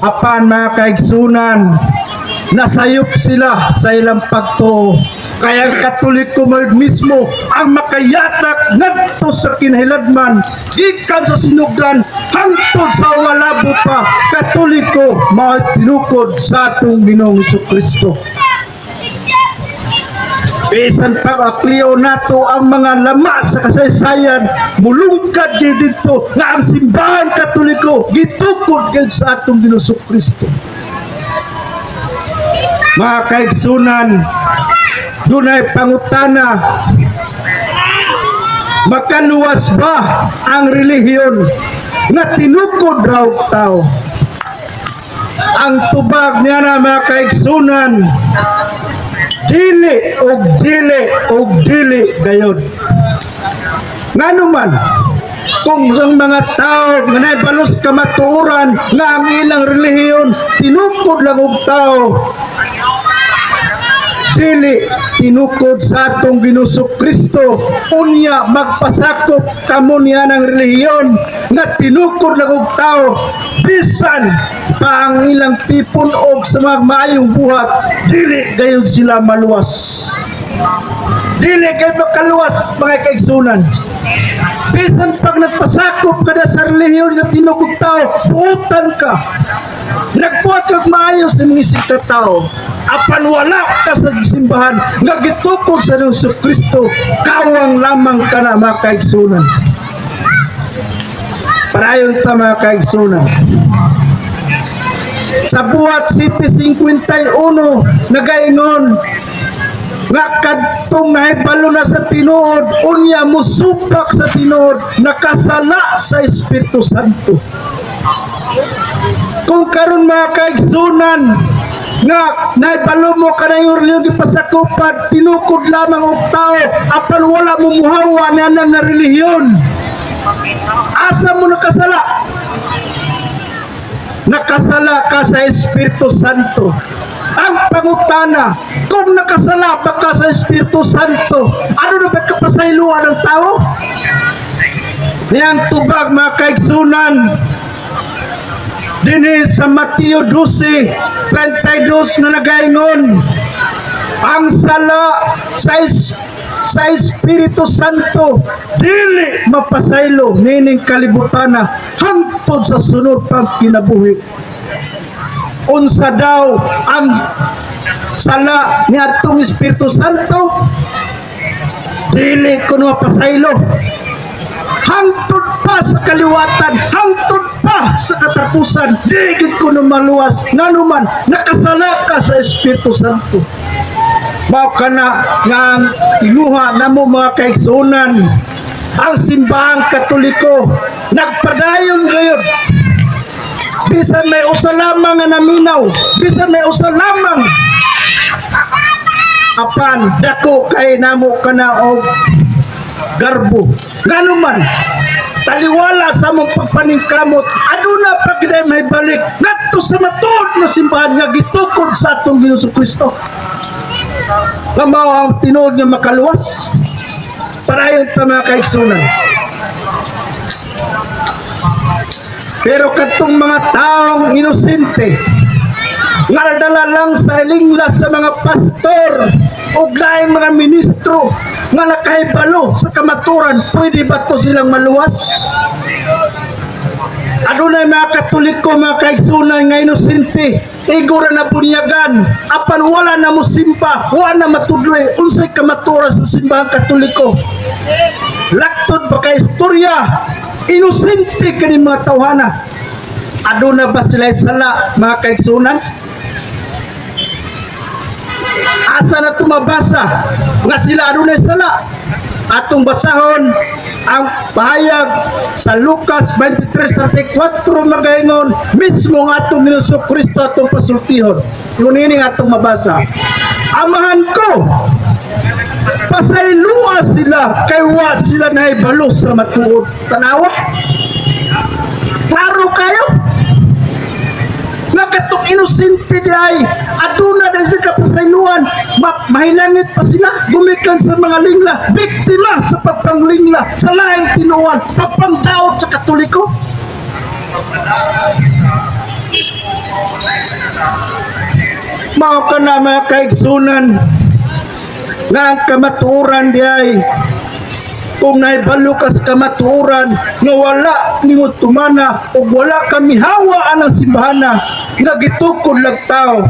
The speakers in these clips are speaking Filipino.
Apan mga kaigsunan, nasayop sila sa ilang pagtuo. Kaya ang Katoliko mismo ang makayatak ngadto sa kinahilabman, gikan sa sinugdan hangtod sa walabo pa. Katoliko mao tinukod sa atong Ginoong Jesucristo. Bisan pag-aklio nato ang mga lama sa kasaysayan, mulungkad gyud dito nga ang simbahan Katoliko gitukod gyud sa atong Ginoong Jesucristo. Mga kaigsunan, dunay pangutana, makaluwas ba ang relihiyon nga tinukod raw tao? Ang tubag niya na mga kaigsunan, dili og dili gayod. Nganuman, kung ang mga tao nga naibalos kamatuoran nga ang ilang relihiyon tinukod lang og tao, dili tinukod sa atong Ginoong Jesucristo, unya magpasakop kamo niya ng relihiyon nga tinukod lang og tao, bisan pa ang ilang tipon og sa mga maayong buhat, dili gayud sila maluwas. Dili gayud makaluwas mga kaigsunan. Bisan pag nagpasakop ka na sa relihiyon nga tinukod tao, buutan ka. Nagbuhat kag maayo sa mga isip na tao. Apan wala ka sa simbahan nga gitukod sa Jesucristo, kawang lamang ka na mga kaigsunan. Parayon ta mga kaigsunan. Sa buhat City 51 nagaingon nga kadtong nahibalo na sa tinuod, unya musupak sa tinuod, nakasala sa Espiritu Santo. Kung karon mga kaigsunan nga naibalo mo ka na yung reliyon di pasakupan, tinukod lamang og tao, apan wala mo muhawa na nang na reliyon, asa mo nakasala? Nakasala ka sa Espiritu Santo. Ang pangutana, kung nakasala pa ka sa Espiritu Santo, ano na ba kapasayloan ng tao? Niyang tubag mga kaigsunan, dinhi sa Mateo 12:32 na nagaingon, ang sala sa Espiritu Santo dili mapasaylo nining kalibutana hangtod sa sunod pang kinabuhi. Unsa daw ang sala ni atong Espiritu Santo? Dili kuno mapasaylo hangtod pa sa kaliwatan, hangtod pa sa katapusan, di gid kuno maluwas nganuman nakasala ka sa Espiritu Santo. Mao kana nga inuha namo mga kaigsunan, ang simbahang Katoliko nagpadayon gayud. Bisan may usa lamang nga naminaw, bisan may usa lamang, apan dako kay namo kana og garbo. Nganuman taliwala sa mong pagpaningkamot, aduna pa giday may balik ngadto sa matuod na simbahan nga gitukod sa atong Ginoong Jesucristo. Nga mao ang tinuod nga makaluwas. Parayon ta mga kaigsunan. Pero katong mga taong inosente nga dala lang sa ilinglas sa mga pastor o laing mga ministro nga nakahibalo sa kamaturan, pwede ba to silang maluwas? Adunay mga Katoliko mga kaigsunan nga inosente, igura na bunyagan, apan wala na mo simba, wala na matudloy unsay kamaturan sa simbahang Katoliko. Laktod ba ka istorya, inosente kani mga tawhana. Aduna ba sila sala mga kaigsunan? Asa na tumabasa nga sila adunay sala? Atong basahon ang pahayag sa Lucas 23:34 magaingon, mismo nga atong Ginoong Jesucristo atong pasultihon. Ngunini nga atong mabasa, amahan ko, pasaylua sila kay wa sila nahibalo sa matuod. Tanawa? Klaro kayo? Nga katong inosente di ay aduna na sila kapasayluan, mahilangit pa sila, gumikan sa mga lingla, biktima sa pagpanglingla, sa laing tinuan, pagpangdaot sa Katoliko. Mao ka na mga kaigsunan nga ang kamatuoran di ay kung naibalo ka sa kamatuoran nga wala nimo tumana o wala kami hawa ang simbahana nga gitukod lang tao,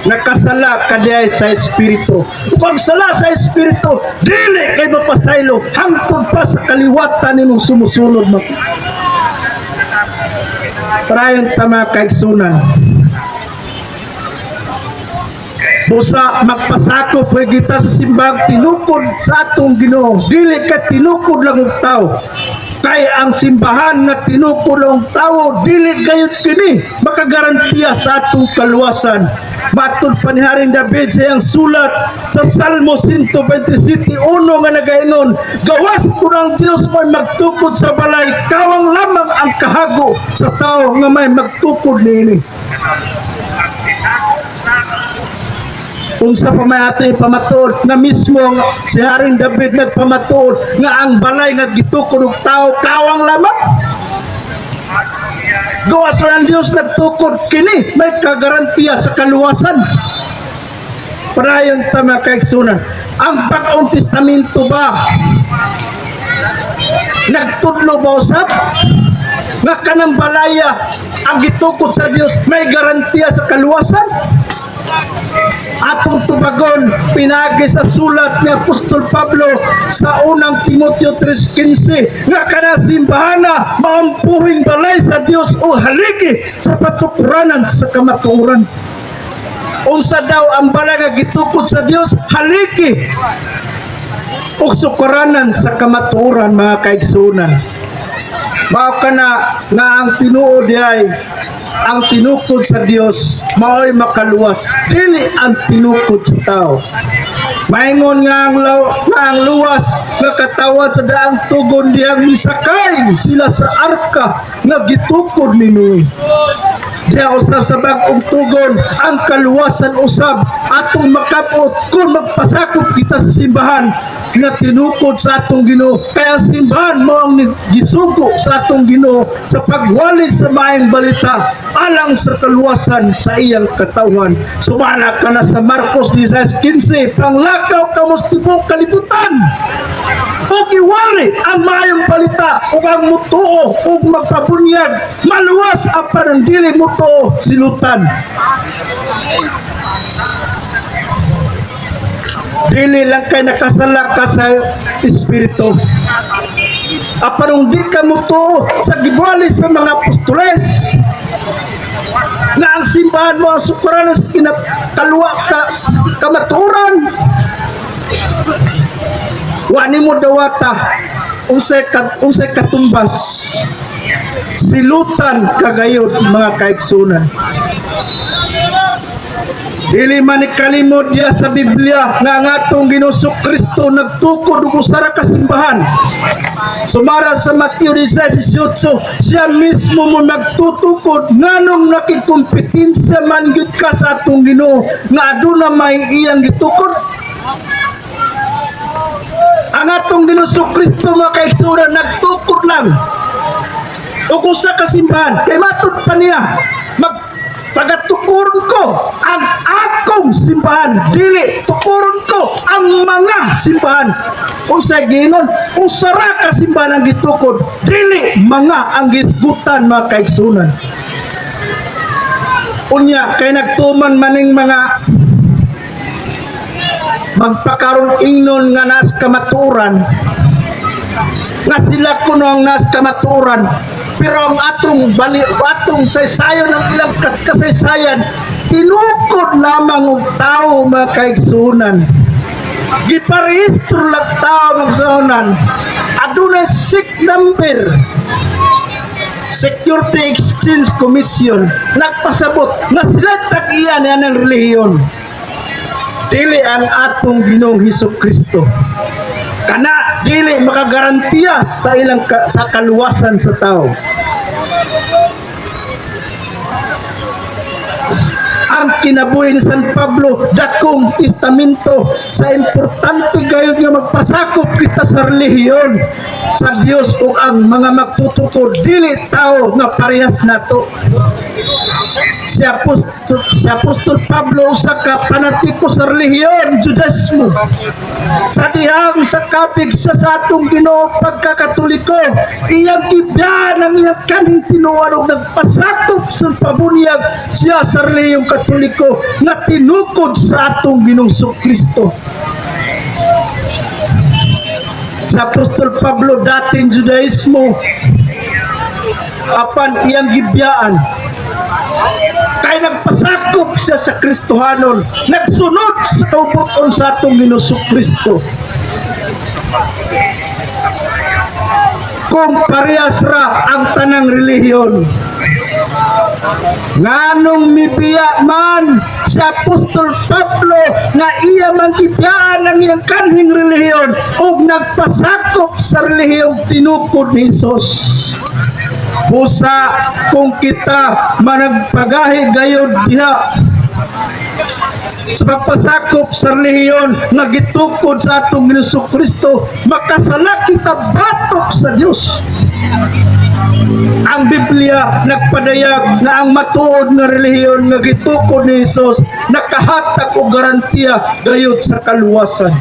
nakasala ka diay sa espiritu. Kung sala sa espiritu, dili kay mapasaylo hangtod pa sa kaliwatan nimong sumusunod mo. Parayon tama kaigsunan. Busa magpasakop kay kita sa simbang tinukod sa atong Ginoo. Dili ka tinukod lang og tao. Kay ang simbahan nga tinukod lang og tao, dili gayud kini makagarantiya sa atong kaluwasan. Matod pa ni Haring David sa iyang sulat sa Salmo 127:1 nga nagaingon, gawas ko ng Diyos may magtukod sa balay, kawang lamang ang kahago sa tao nga may magtukod niini. Unsa pa may ato ipamatuod nga mismo si Haring David nagpamatuod nga ang balay nga gitukod og tao kawang lamang. Gawas ng Diyos nagtukod kini may kagarantiya sa kaluwasan. Parayon tama kaigsunan. Ang Bagong Testamento ba nagtudlo ba usab nga kanang balaya ang gitukod sa Dios may garantiya sa kaluwasan? Atong tubagon pinagi sa sulat ni Apostol Pablo sa unang Timoteo 3:15 nga kana simbahana maampuhing balay sa Dios o haligi sa patukuranan sa kamatuoran. Unsa daw ang balay nga gitukod sa Dios? Haligi o sukuranan sa kamatuoran mga kaigsunan. Mao kana nga ang tinuod ay ang tinukod sa Dios mao'y makaluwas, dili ang tinukod sa tao. Maingon nga ang luwas nga katawan sa daang tugon diyang misakay sila sa arka nga gitukod ni Noe. Diya usab sa bagong tugon ang kaluwasan usab atong makapot kung magpasakop kita sa simbahan nga tinukod sa atong Ginoo. Kaya simbahan mo ang gisugo sa atong Ginoo sa pagwali sa maayong balita alang sa kaluwasan sa iyang katawan. Sumala ka na sa Marcos 16:15, panglakaw kamos tibok kalibutan o iwari ang maayong balita o ang mutuo o magpabunyag maluwas ang panandili mutuo silutan. Dili lang kay nakasala ka sa espiritu. Aparong di ka mutuo sa gibali sa mga apostoles na ang simbahan mo ang sukuranan sa kinakalwa kamaturan. Wani mo dawata unsay katumbas silutan kagayod mga kaigsunan. Dili man ikalimot diya sa Biblia nga ang atong Ginoo Kristo nagtukod og usa ka simbahan. Sumara sa Mateo 16:18, siya mismo mo nagtutukod nganong nakikompetensya man gyud ka sa atong Ginoo nga aduna may iyang gitukod. Ang atong Ginoo Kristo mga kaigsunan nagtukod lang og usa ka simbahan kay matud pa niya pagatukuron ko ang akong simbahan, dili tukuron ko ang mga simbahan. Kung sa ginon, usara ka simbahan ang gitukod, dili mga ang gisgutan mga kaigsunan. Unya, kay nagtuman maning mga magpakaroon ingnon nga nas kamaturan, nga sila kuno ang nas kamaturan, pero ang atong saysayon ng ilang kasaysayan tinukod lamang og tao mga kaigsunan. Giparehistro lang tao magsunan. Adunay SIC number, Security Exchange Commission, nagpasabot na sila tag-iyan ng relihiyon. Dili ang atong Ginoong Hesukristo. Kana dili makagarantiya sa ilang sa kaluwasan sa tao. Ang kinabuhi ni San Pablo dakong testamento sa importante gayud nga magpasakop kita sa relihiyon sa Dios ug ang mga magtutukod dili tao nga parehas nato. si Apostol Pablo sa panatiko sa relihiyon, Judaismo. Sa dihang sa kapig sa atong Ginoo pagkakatoliko, iyang ibyan ang iyang kaning tinuan ug nagpasakop sa pabunyag siya sa relihiyong Katoliko na tinukod sa atong Ginoong Kristo. Sa Apostol Pablo dating Judaismo, apan iyang gibyaan kay nagpasakop siya sa Kristohanon, nagsunod sa kauputon sa atong Ginoong Kristo. Kung parehas ra ang tanang relihiyon, nganong mibiya man si Apostol Pablo na iya manggibiyaan ang iyang kanhing relihiyon ug nagpasakop sa relihiyong tinukod ni Jesus. Busa kung kita managpagahi gayud diha sa pagpasakop sa relihiyon nga gitukod sa atong Ginoong Kristo, makasala kita batok sa Dios. Ang Biblia nagpadayag na ang matuod nga relihiyon nga gitukod ni Jesus nakahatag og garantiya gayud sa kaluwasan.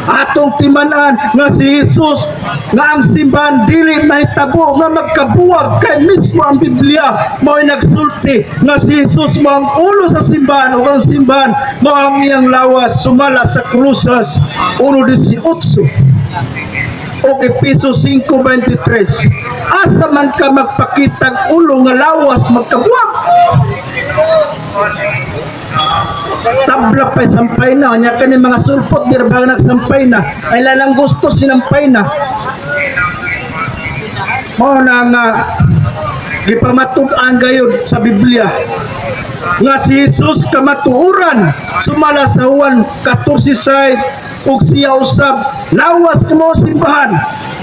Atong timanan nga si Jesus nga ang simbahan dili mahitabo nga magkabuwag kay mismo ang Biblia mao'y nagsulti nga si Jesus mo ang ulo sa simbahan ug ang simbahan mo ang iyang lawas sumala sa krusas 1:18 o Efeso 5:23. Asa man ka magpakitag ulo nga lawas magkabuwag, tabla pa sampay na nya kani mga sulpot dirbang nagsampay na ay lalang gusto sinampay na mo na nga gipamatuan gayud sa Biblia nga si Jesus kamatuoran sumala sa Juan 14:6 ug siya usab lawas mo simbahan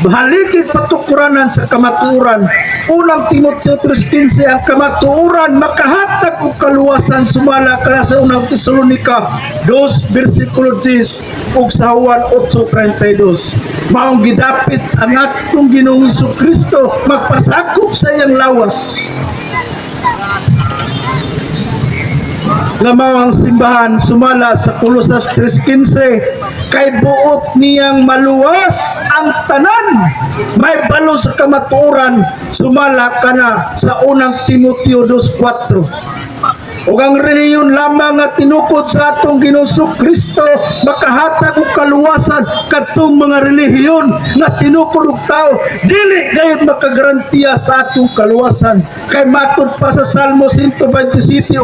bahalikit patukuranan sa kamatuoran. Unang Timoteo 3:15 ang kamatuoran makahatag og kaluwasan sumala kana sa unang Tesalonika 2:10 ug sa Juan 8:32. Maong gidapit ang atong Ginoong Kristo magpasakop sa iyang lawas. Lamaw ang simbahan sumala sa Kolosas 3:15 kay buot niyang maluwas ang tanan may balo sa kamatuoran sumala kana sa unang Timoteo 2:4. ug ang reliyon lamang nga tinukod sa atong Ginoong Kristo makahatag og kaluwasan kadtong mga relihiyon nga tinukod og tao dili gayud makagarantiya sa atong kaluwasan. Kay matud pa sa Salmo 127:1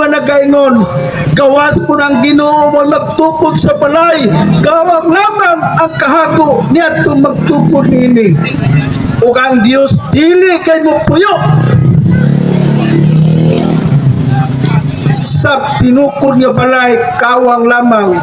nga nagaingon, gawas po ng Ginoo mo magtukod sa balay, gawang lamang ang kahago niadtong magtukod niini. Ug ang Dios dili kay mo puyo sa tinukod nga balay, kawang lamang.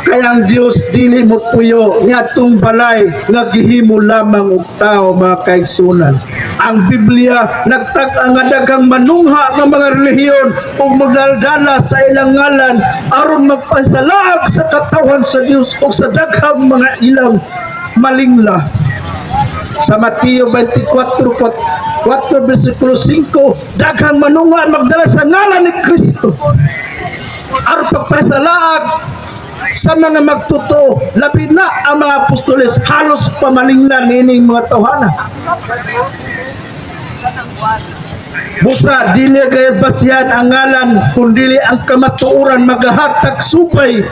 Kaya ang Dios dili mo puyo niadtong balay nga gihimo lamang og tao, mga kaigsunan. Ang Biblia nagtag-a nga daghang manungha nga mga relihiyon ug magdaldala sa ilang ngalan aron magpasalaag sa katawan sa Dios ug sa daghang mga ilang malingla. Sa Mateo 24:4 daghang manungha magdala sa ngalan ni Kristo aron pagpasalaag sa mga magtuto, labi na ang mga apostoles, halos pamalinglan nining mga tawhana. Busa dili gayud basihan ang ngalan kundi ang kamatuoran magahatag supay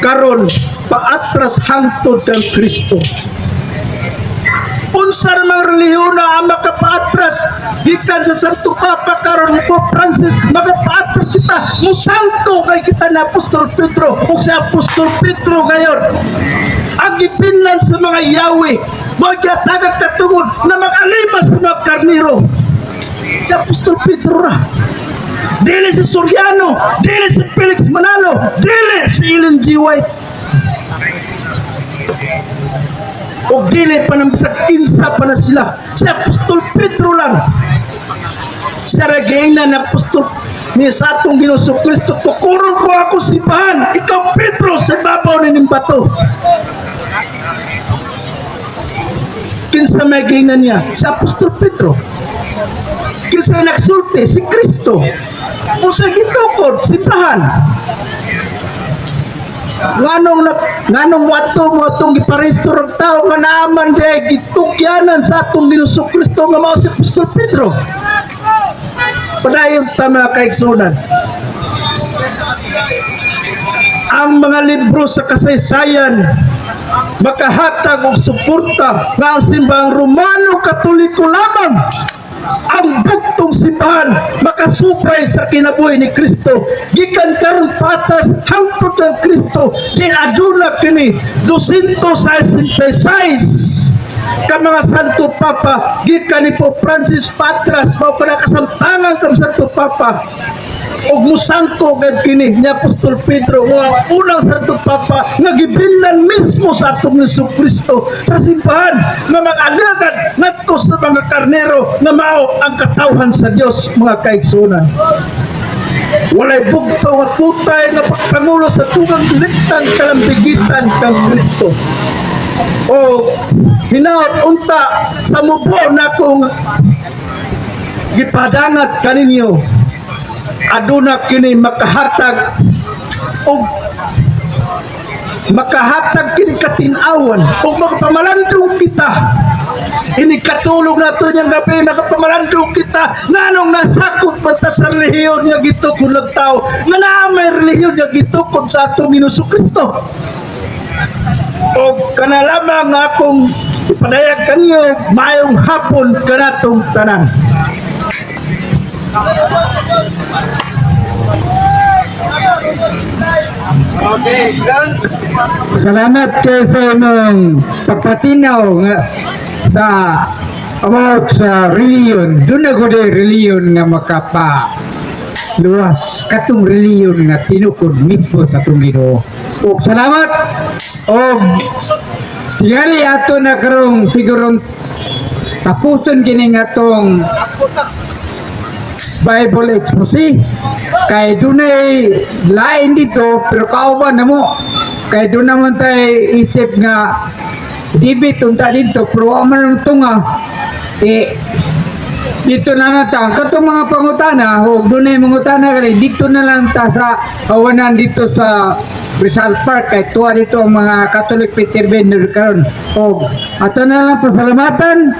karon paatras hangtod kang Kristo. Unsa namang relihiyon na ang makapaatras gikan sa Santo Papa karon ni Pope Francis, makapaatras kita musangko kay kita na Apostol Pedro ug sa Apostol Pedro gayon ang gipinlan sa mga yawi magyatagag katungod na mag-alimas sa mga karniro. Si Apostol Pedro ra, dili si Soriano, dili si Felix Manalo, dili si Ellen G. White, o dili pa ng bisag insa pa na sila. Si Apostol Pedro lang, siya ragayna na Apostol ni sa atong Ginoong Kristo, tukurong ko ako simbahan, ikaw Pedro sa babaw ni bato. Kinsa may gayna niya? Si Apostol Pedro. Kisay nagsulti si Kristo. Usa gitukod simbahan. Nganong mo atong giparesto ng tao nga naaman di gitukyanan sa atong Ginoo Kristo nga mao si Apostol Pedro. Padayon ta mga kaigsunan. Ang mga libro sa kasaysayan makahatag og suporta nga ang simbahang Romano Katoliko lamang ang buktong simbahan makasupay sa kinabuhi ni Kristo gikan karon patas hangtod kang Kristo din aduna kini 266 ka mga Santo Papa gikan ni Pope Francis Patras mao kana kasamtangan kang Santo Papa ug musangko gad kini ni Apostol Pedro nga unang Santo Papa nga gibilan mismo sa atong Kristo sa simbahan nga mag-alagad ngadto sa mga karnero nga mao ang katawhan sa Dios mga kaigsunan. Walay bugto nga putay nga pagpangulo sa tugang direktang kalambigitan kang Kristo. O hinaot unta sa mubo na kong gipadangat kaninyo aduna kini makahatag kini katinawan ug magpamalandong kita ini katulog nato niyang gabi magpamalandong kita nanong nasakop pa ta sa relihiyon nga gitukod ng tao nga naa may relihiyon nga gitukod sa atong Ginoo Kristo. O kana lamang nga akong ipadayag kanyo mayong hapon kanatong tanan. Salamat kayo sa inyong pagpatinaw nga sa about sa reliyon. Doon ako din reliyon nga luwas katong reliyon nga tinukod mismo sa itong Ginoo. O salamat o tingali ato na karong sigurong tapuson kini nga itong Bible expose kay dunay lain dito pero kauban na mo kay doon naman tayo isip nga debate unta dito pero man ito nga dito na natang katong mga pangutana o dunay mangutana kay dito na lang ta sa kawanan dito sa Rizal Park kay tuwa dito ang mga Catholic Peter Bender karon o ato na lang pasalamatan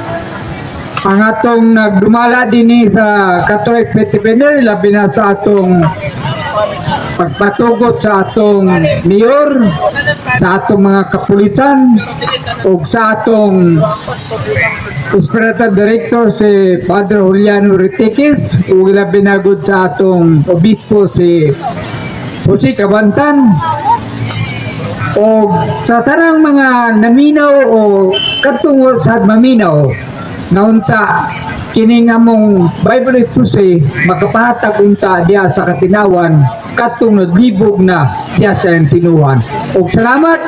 ang atong nagdumala din sa Catholic Peter Bender labi na sa atong pagpatugot sa atong mayor, sa atong mga kapulisan o sa atong Spiritual Director si Padre Juliano Ritiquis o labi na gud sa atong obispo si Jose Cabantan o sa tanang mga naminaw o katungod sa maminaw naunta kining among Bible expose makapahatag unta diya sa katinawan katong naglibog na diya sa tinuan. Og salamat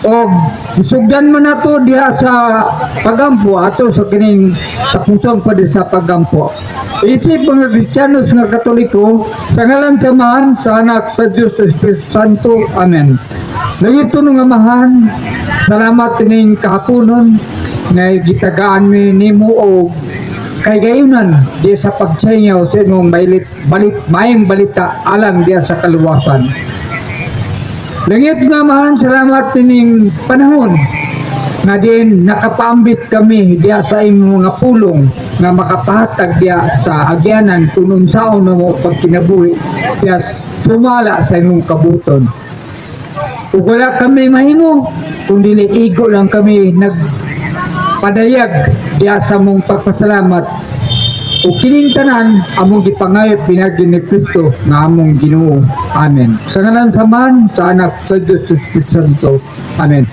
og isugdan man nato diya sa pagampo ato sa kining tapusong pa sa pagampo. Isip mga Kristiyanos nga Katoliko sa ngalan sa Amahan sa Anak sa Diyos sa Espiritu Santo. Amen. Nagito nung Amahan, salamat ning kahaponon na gitagaan mi nimo o kay gayunan di sa pagsayaw sa imong mayang balita alang diya sa kaluwasan. Langit nga Amahan, salamat tining panahon na din nakapambit kami diya sa imong mga pulong na makapahatag diya sa agyanan kung unsaon na mo pagkinabuhi diya sumala sa imong kabuton. Ug wala kami mahimo kundi igo lang kami nagpadayag diya sa mong pagpasalamat o kining tanan among gipangayop pinagi ni Kristo nga among Ginoo. Amen. Sa ngalan sa Man, sa Anak, sa Diyos, sa Espiritu Santo. Amen.